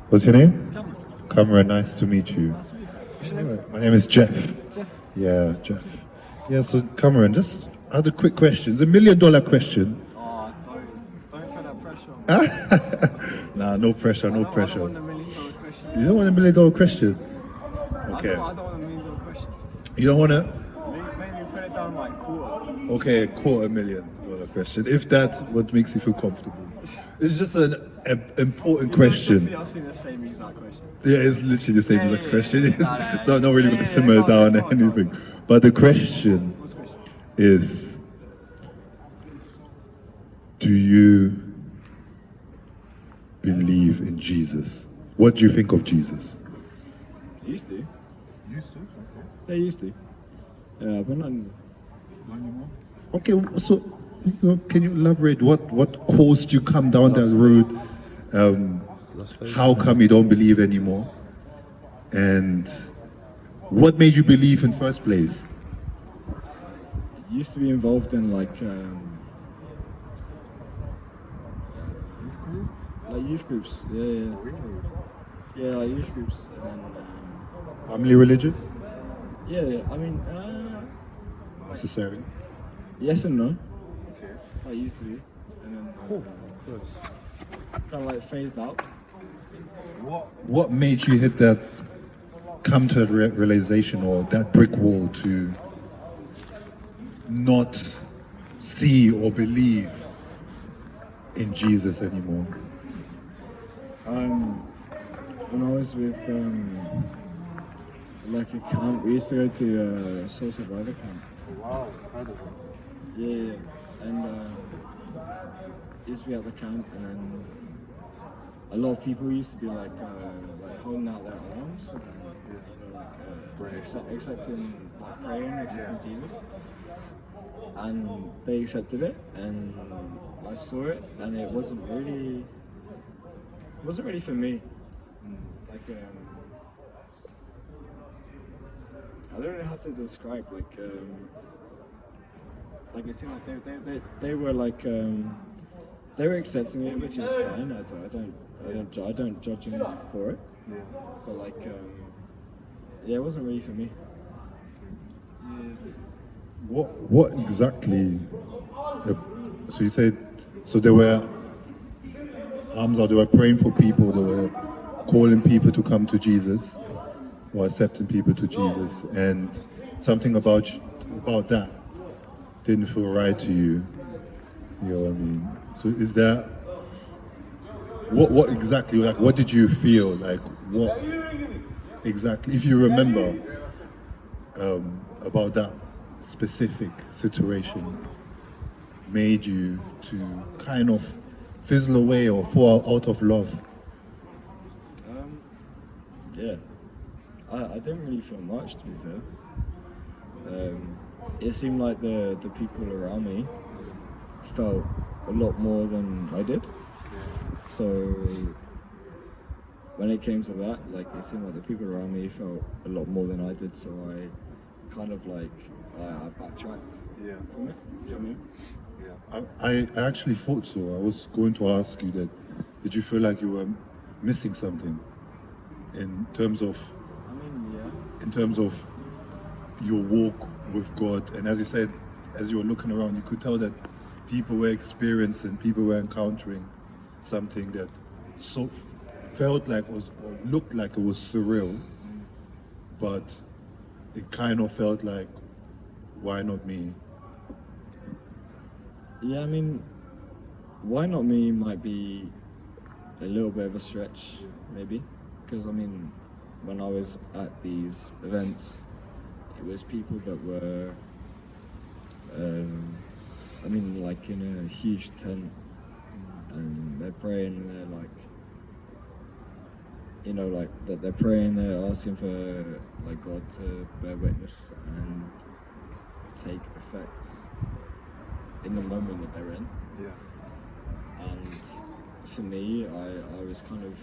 What's your name? Cameron. Cameron, nice to meet you. Nice to meet you. What's your name? Alright, my name is Jeff. Jeff. Yeah, Jeff. Yeah, so Cameron, just other quick questions. $1 million question. Oh, don't put that pressure on me. Nah, no pressure, no I pressure. don't want a $1 million question. You don't want $1 million question? Okay. I don't want a $1 million question. You don't want to? Maybe put it down like quarter. Okay, $250,000 question. If that's what makes you feel comfortable. It's just an important question. Definitely asking the same exact question. Yeah, it's literally the same exact question. No, So I'm not really going to simmer go it down on, or anything. But the question What's the question? is, do you believe in Jesus? What do you think of Jesus? Used to. Used to? They used to. Yeah, but not anymore. Okay, so can you elaborate what caused you come down that road? How come you don't believe anymore? And what made you believe in first place? used to be involved in like youth groups. Yeah. Yeah, like youth groups. And then, Family religious? yeah. I mean, Necessary. yes and no. I used to be, and then kind of like phased out. What made you hit that, come to a realization or that brick wall to not see or believe in Jesus anymore? When I was with like a camp, we used to go to Soul Survivor camp. Wow, heard of it. Yeah. And used to be at the camp, and then a lot of people used to be like holding out their arms, accepting, like praying, accepting Jesus. And they accepted it, and I saw it, and it wasn't really for me. Like I don't know how to describe like it seemed like they were like they were accepting it, which is fine. I don't judge them for it. Yeah. But like yeah, it wasn't really for me. What exactly? So you said, so there were arms out, they were praying for people, they were calling people to come to Jesus, or accepting people to Jesus, and something about that didn't feel right to you. You know what I mean? So is that what exactly? Like, what did you feel? Like, what exactly? If you remember about that specific situation, made you to kind of fizzle away or fall out of love? Yeah, I didn't really feel much, to be fair. It seemed like the people around me felt a lot more than I did. So when it came to that, like it seemed like the people around me felt a lot more than I did. So I kind of like I backtracked from it. You know what I mean? I actually thought so. I was going to ask you that. Did you feel like you were missing something in terms of? I mean, yeah. In terms of your walk with God, and as you said, as you were looking around, you could tell that people were experiencing, people were encountering something that so felt like was or looked like it was surreal, but it kind of felt like, why not me? Yeah, I mean, why not me might be a little bit of a stretch, maybe, because I mean, when I was at these events, it was people that were, I mean, like in a huge tent, and they're praying, and they're like, you know, like that they're praying, they're asking for like God to bear witness and take effect in the moment that they're in. Yeah. And for me, I was kind of,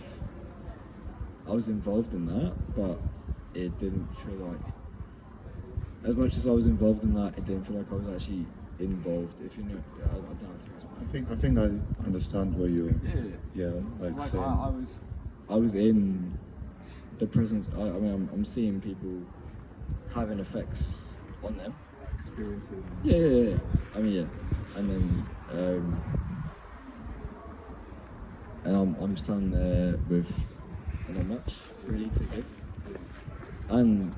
I was involved in that, but it didn't feel like, as much as I was involved in that, it didn't feel like I was actually involved, if you know, I don't know how to explain. I think I understand where you're, like Like saying. I was I was in the presence. I mean, I'm seeing people having effects on them. Experiencing. Yeah. I mean, yeah. And then, and I'm standing there with not much really to give. And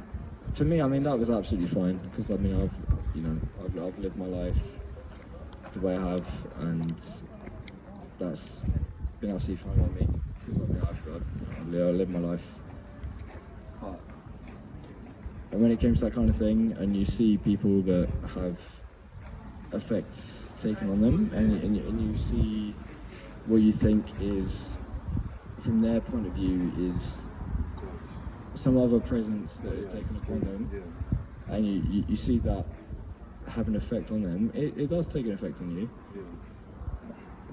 for me, I mean, that was absolutely fine because I mean, I've lived my life the way I have, and that's been absolutely fine by me. Because I mean, I live my life. But and when it comes to that kind of thing, and you see people that have effects taken on them, and you see what you think is, from their point of view, is some other presence that is taken upon them, Yeah. and you see that have an effect on them, it does take an effect on you, Yeah.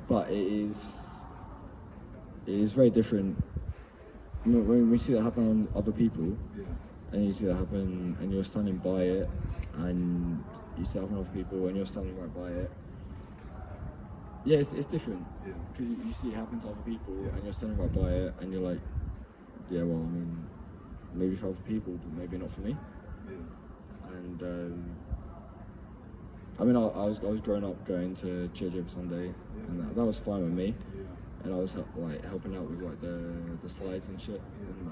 but it is very different when we see that happen on other people, Yeah. and you see that happen, and you're standing by it, and you see that happen on other people, and you're standing right by it. Yeah, it's different Yeah. because you see it happen to other people, Yeah. and you're standing right by it, and you're like, yeah, well, I mean, maybe for other people, but maybe not for me. Yeah. And I mean, I was growing up going to church every Sunday, and that was fine with me. Yeah. And I was helping out with like the slides and shit. And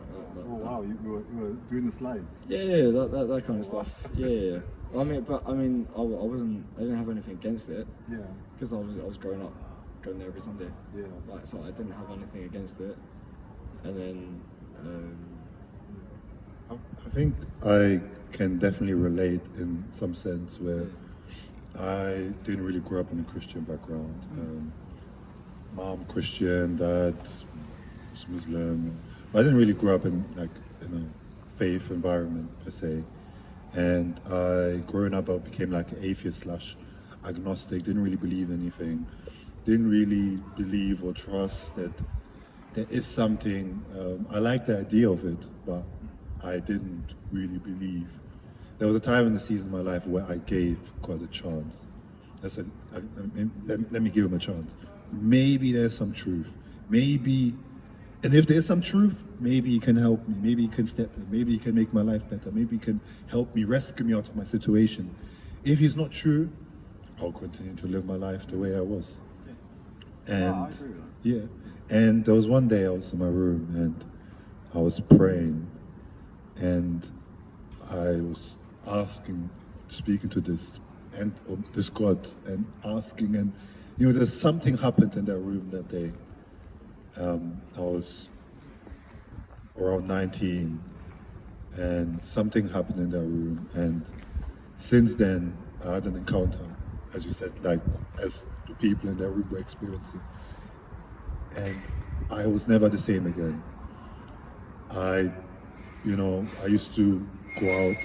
Oh wow, you were doing the slides. Yeah, that kind of stuff. Yeah. I mean, I didn't have anything against it Yeah. because I was growing up going there every Sunday. Yeah. Like, so I didn't have anything against it. And then, I think I can definitely relate in some sense where I didn't really grow up in a Christian background. Mom Christian, dad was Muslim. I didn't really grow up in a faith environment per se. And growing up, I became like an atheist / agnostic. Didn't really believe anything. Didn't really believe or trust that there is something. I like the idea of it, but I didn't really believe. There was a time in the season of my life where I gave God a chance. I said, let me give him a chance. Maybe there's some truth. Maybe, and if there's some truth, maybe he can help me. Maybe he can step in. Maybe he can make my life better. Maybe he can help me, rescue me out of my situation. If he's not true, I'll continue to live my life the way I was. And I agree with that. yeah, and there was one day I was in my room and I was praying, and I was speaking to this God, and asking, and there's something happened in that room that day. I was around 19, and something happened in that room, and since then I had an encounter, as you said, like as the people in that room were experiencing, and I was never the same again. I used to go out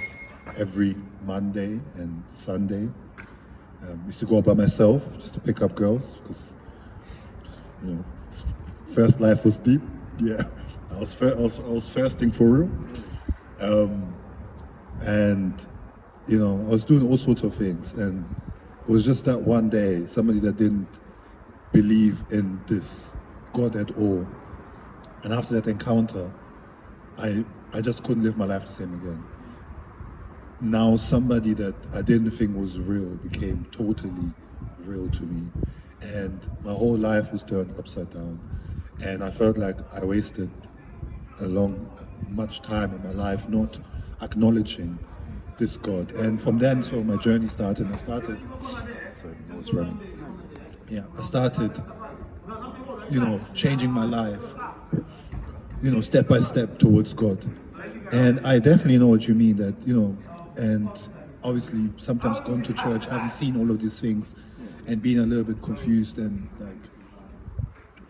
every Monday and Sunday. Used to go out by myself just to pick up girls because, first life was deep. Yeah, I was thirsting for real. And I was doing all sorts of things, and it was just that one day, somebody that didn't believe in this God at all. And after that encounter, I just couldn't live my life the same again. Now somebody that I didn't think was real became totally real to me. And my whole life was turned upside down. And I felt like I wasted much time in my life not acknowledging this God. And from then, so my journey started. Sorry, it's running. Yeah, I started, changing my life, step by step towards God. And I definitely know what you mean that, and obviously sometimes going to church, having seen all of these things and being a little bit confused and like,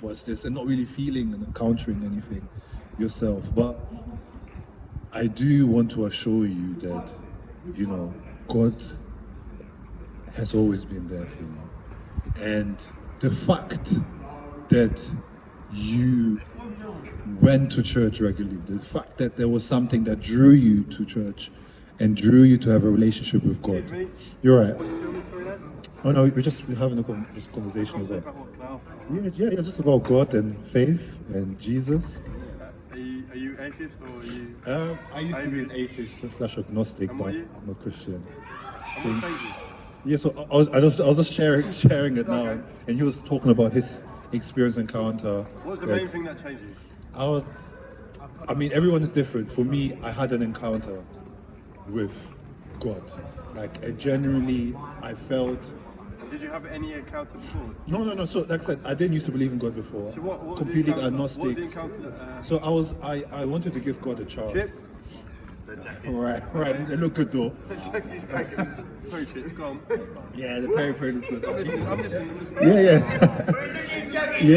what's this? And not really feeling and encountering anything yourself. But I do want to assure you that, God has always been there for you. And the fact that you went to church regularly, the fact that there was something that drew you to church and drew you to have a relationship with God. You're right. Oh no, we're having this conversation about. Yeah, just about God and faith and Jesus. you atheist or are you? I used to be an atheist slash agnostic, And but what are you? I'm a Christian. And what changed you? Yeah, so I was just sharing it now, Okay. and he was talking about his experience encounter. What was the that main thing that changed you? I mean, everyone is different. For me, I had an encounter with God. Like, genuinely, I felt. Did you have any encounter before? No. So, like I said, I didn't used to believe in God before. So what was Completely the encounter? What was the agnostic. encounter? So I wanted to give God a chance. Chip? Right. They look good though. He's cracking. Very shit. Go on. Yeah, the peri is good. I'm listening. Yeah. Yeah.